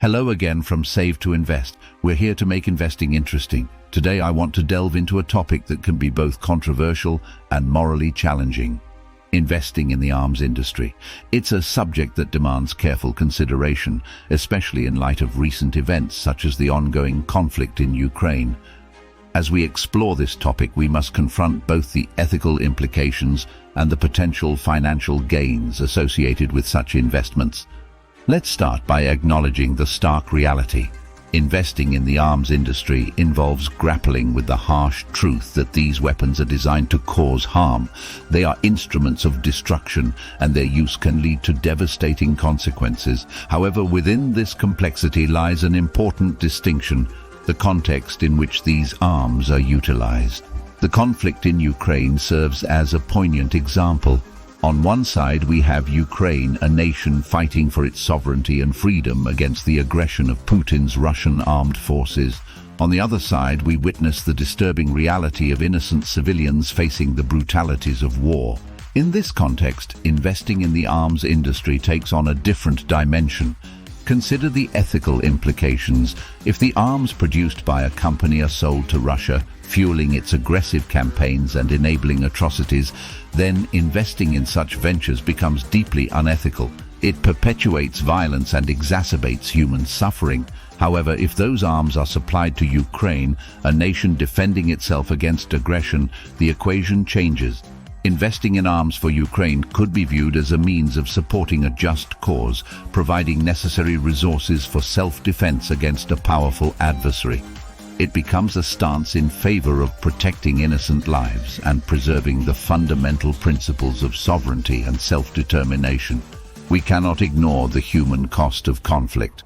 Hello again from Save to Invest. We're here to make investing interesting. Today I want to delve into a topic that can be both controversial and morally challenging. Investing in the arms industry. It's a subject that demands careful consideration, especially in light of recent events such as the ongoing conflict in Ukraine. As we explore this topic, we must confront both the ethical implications and the potential financial gains associated with such investments. Let's start by acknowledging the stark reality. Investing in the arms industry involves grappling with the harsh truth that these weapons are designed to cause harm. They are instruments of destruction, and their use can lead to devastating consequences. However, within this complexity lies an important distinction: the context in which these arms are utilized. The conflict in Ukraine serves as a poignant example. On one side, we have Ukraine, a nation fighting for its sovereignty and freedom against the aggression of Putin's Russian armed forces. On the other side, we witness the disturbing reality of innocent civilians facing the brutalities of war. In this context, investing in the arms industry takes on a different dimension. Consider the ethical implications. If the arms produced by a company are sold to Russia, fueling its aggressive campaigns and enabling atrocities, then investing in such ventures becomes deeply unethical. It perpetuates violence and exacerbates human suffering. However, if those arms are supplied to Ukraine, a nation defending itself against aggression, the equation changes. Investing in arms for Ukraine could be viewed as a means of supporting a just cause, providing necessary resources for self-defense against a powerful adversary. It becomes a stance in favor of protecting innocent lives and preserving the fundamental principles of sovereignty and self-determination. We cannot ignore the human cost of conflict.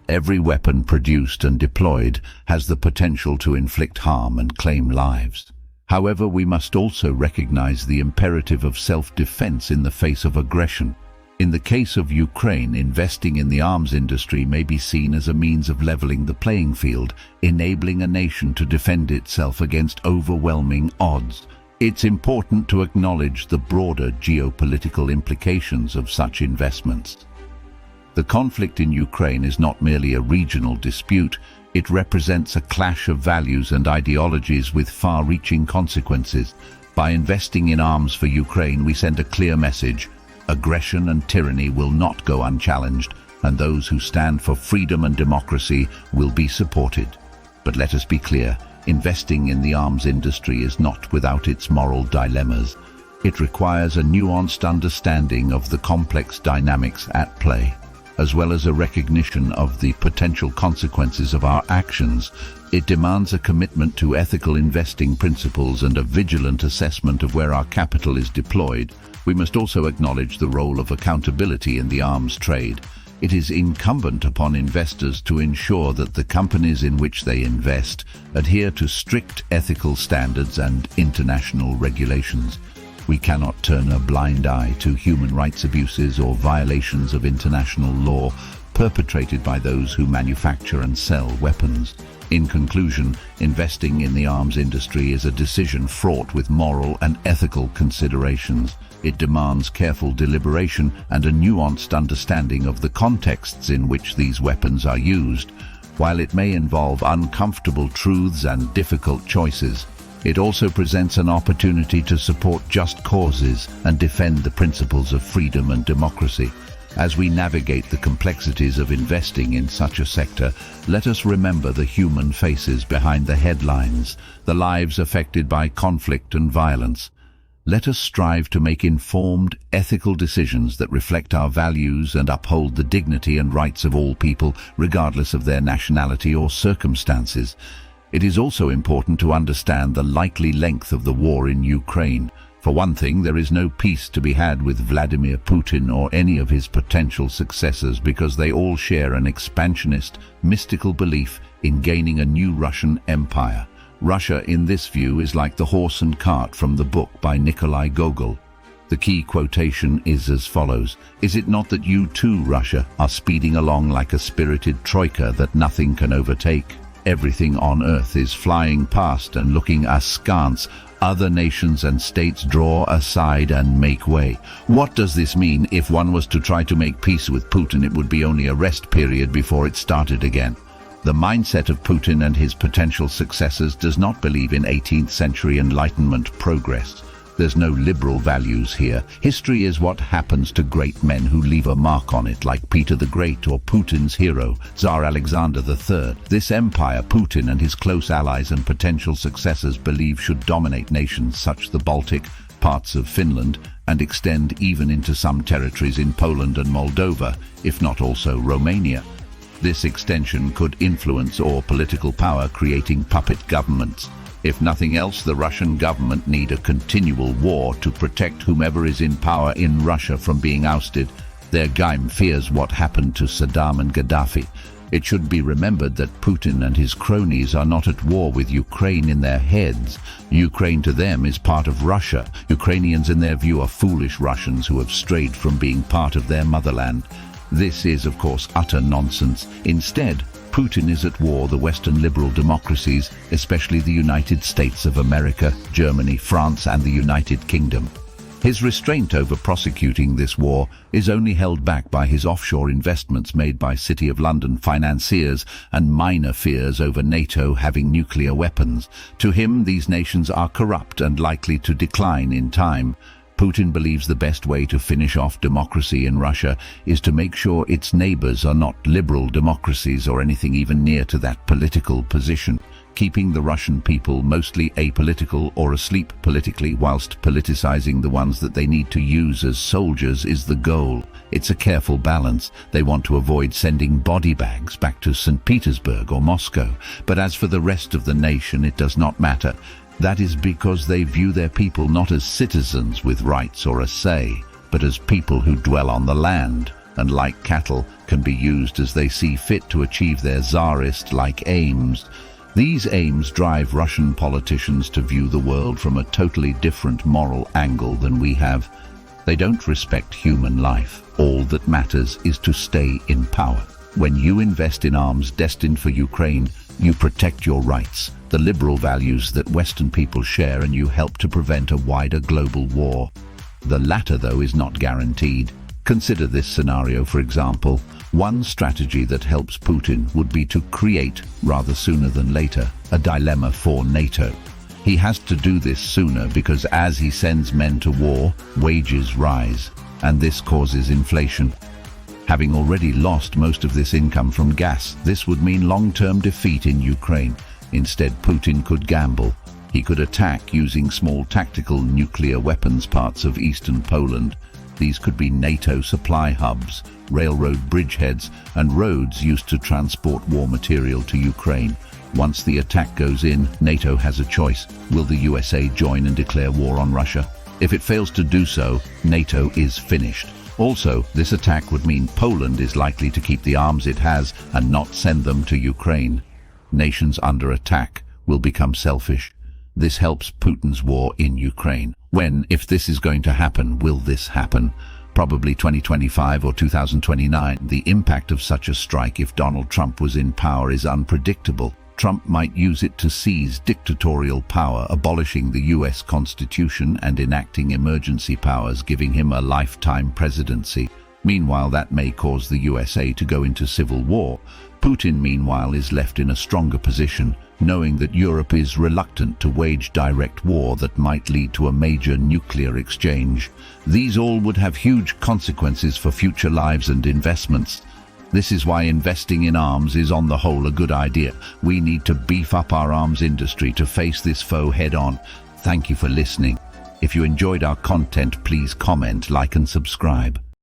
Every weapon produced and deployed has the potential to inflict harm and claim lives. However, we must also recognize the imperative of self-defense in the face of aggression. In the case of Ukraine, investing in the arms industry may be seen as a means of leveling the playing field, enabling a nation to defend itself against overwhelming odds. It's important to acknowledge the broader geopolitical implications of such investments. The conflict in Ukraine is not merely a regional dispute. It represents a clash of values and ideologies with far-reaching consequences. By investing in arms for Ukraine, we send a clear message. Aggression and tyranny will not go unchallenged, and those who stand for freedom and democracy will be supported. But let us be clear, investing in the arms industry is not without its moral dilemmas. It requires a nuanced understanding of the complex dynamics at play, as well as a recognition of the potential consequences of our actions. It demands a commitment to ethical investing principles and a vigilant assessment of where our capital is deployed. We must also acknowledge the role of accountability in the arms trade. It is incumbent upon investors to ensure that the companies in which they invest adhere to strict ethical standards and international regulations. We cannot turn a blind eye to human rights abuses or violations of international law perpetrated by those who manufacture and sell weapons. In conclusion, investing in the arms industry is a decision fraught with moral and ethical considerations. It demands careful deliberation and a nuanced understanding of the contexts in which these weapons are used. While it may involve uncomfortable truths and difficult choices, it also presents an opportunity to support just causes and defend the principles of freedom and democracy. As we navigate the complexities of investing in such a sector, let us remember the human faces behind the headlines, the lives affected by conflict and violence. Let us strive to make informed, ethical decisions that reflect our values and uphold the dignity and rights of all people, regardless of their nationality or circumstances. It is also important to understand the likely length of the war in Ukraine. For one thing, there is no peace to be had with Vladimir Putin or any of his potential successors because they all share an expansionist, mystical belief in gaining a new Russian empire. Russia, in this view, is like the horse and cart from the book by Nikolai Gogol. The key quotation is as follows: "Is it not that you too, Russia, are speeding along like a spirited troika that nothing can overtake?" Everything on Earth is flying past and looking askance. Other nations and states draw aside and make way. What does this mean? If one was to try to make peace with Putin, it would be only a rest period before it started again. The mindset of Putin and his potential successors does not believe in 18th century Enlightenment progress. There's no liberal values here. History is what happens to great men who leave a mark on it, like Peter the Great or Putin's hero, Tsar Alexander III. This empire Putin and his close allies and potential successors believe should dominate nations such as the Baltic, parts of Finland, and extend even into some territories in Poland and Moldova, if not also Romania. This extension could influence or political power, creating puppet governments. If nothing else, the Russian government need a continual war to protect whomever is in power in Russia from being ousted. Their game fears what happened to Saddam and Gaddafi. It should be remembered that Putin and his cronies are not at war with Ukraine in their heads. Ukraine to them is part of Russia. Ukrainians in their view are foolish Russians who have strayed from being part of their motherland. This is, of course, utter nonsense. Instead, Putin is at war the Western liberal democracies, especially the United States of America, Germany, France, and the United Kingdom. His restraint over prosecuting this war is only held back by his offshore investments made by City of London financiers and minor fears over NATO having nuclear weapons. To him, these nations are corrupt and likely to decline in time. Putin believes the best way to finish off democracy in Russia is to make sure its neighbors are not liberal democracies or anything even near to that political position, keeping the Russian people mostly apolitical or asleep politically whilst politicizing the ones that they need to use as soldiers is the goal. It's a careful balance. They want to avoid sending body bags back to St. Petersburg or Moscow, but as for the rest of the nation, it does not matter. That is because they view their people not as citizens with rights or a say, but as people who dwell on the land, and like cattle, can be used as they see fit to achieve their czarist-like aims. These aims drive Russian politicians to view the world from a totally different moral angle than we have. They don't respect human life. All that matters is to stay in power. When you invest in arms destined for Ukraine, you protect your rights, the liberal values that Western people share, and you help to prevent a wider global war. The latter, though, is not guaranteed. Consider this scenario, for example. One strategy that helps Putin would be to create, rather sooner than later, a dilemma for NATO. He has to do this sooner because as he sends men to war, wages rise, and this causes inflation. Having already lost most of this income from gas, this would mean long-term defeat in Ukraine. Instead, Putin could gamble. He could attack using small tactical nuclear weapons parts of eastern Poland. These could be NATO supply hubs, railroad bridgeheads, and roads used to transport war material to Ukraine. Once the attack goes in, NATO has a choice. Will the USA join and declare war on Russia? If it fails to do so, NATO is finished. Also, this attack would mean Poland is likely to keep the arms it has and not send them to Ukraine. Nations under attack will become selfish. This helps Putin's war in Ukraine. When, if this is going to happen, will this happen? Probably 2025 or 2029. The impact of such a strike if Donald Trump was in power is unpredictable. Trump might use it to seize dictatorial power, abolishing the US Constitution and enacting emergency powers, giving him a lifetime presidency. Meanwhile, that may cause the USA to go into civil war. Putin, meanwhile, is left in a stronger position, knowing that Europe is reluctant to wage direct war that might lead to a major nuclear exchange. These all would have huge consequences for future lives and investments. This is why investing in arms is on the whole a good idea. We need to beef up our arms industry to face this foe head-on. Thank you for listening. If you enjoyed our content, please comment, like and subscribe.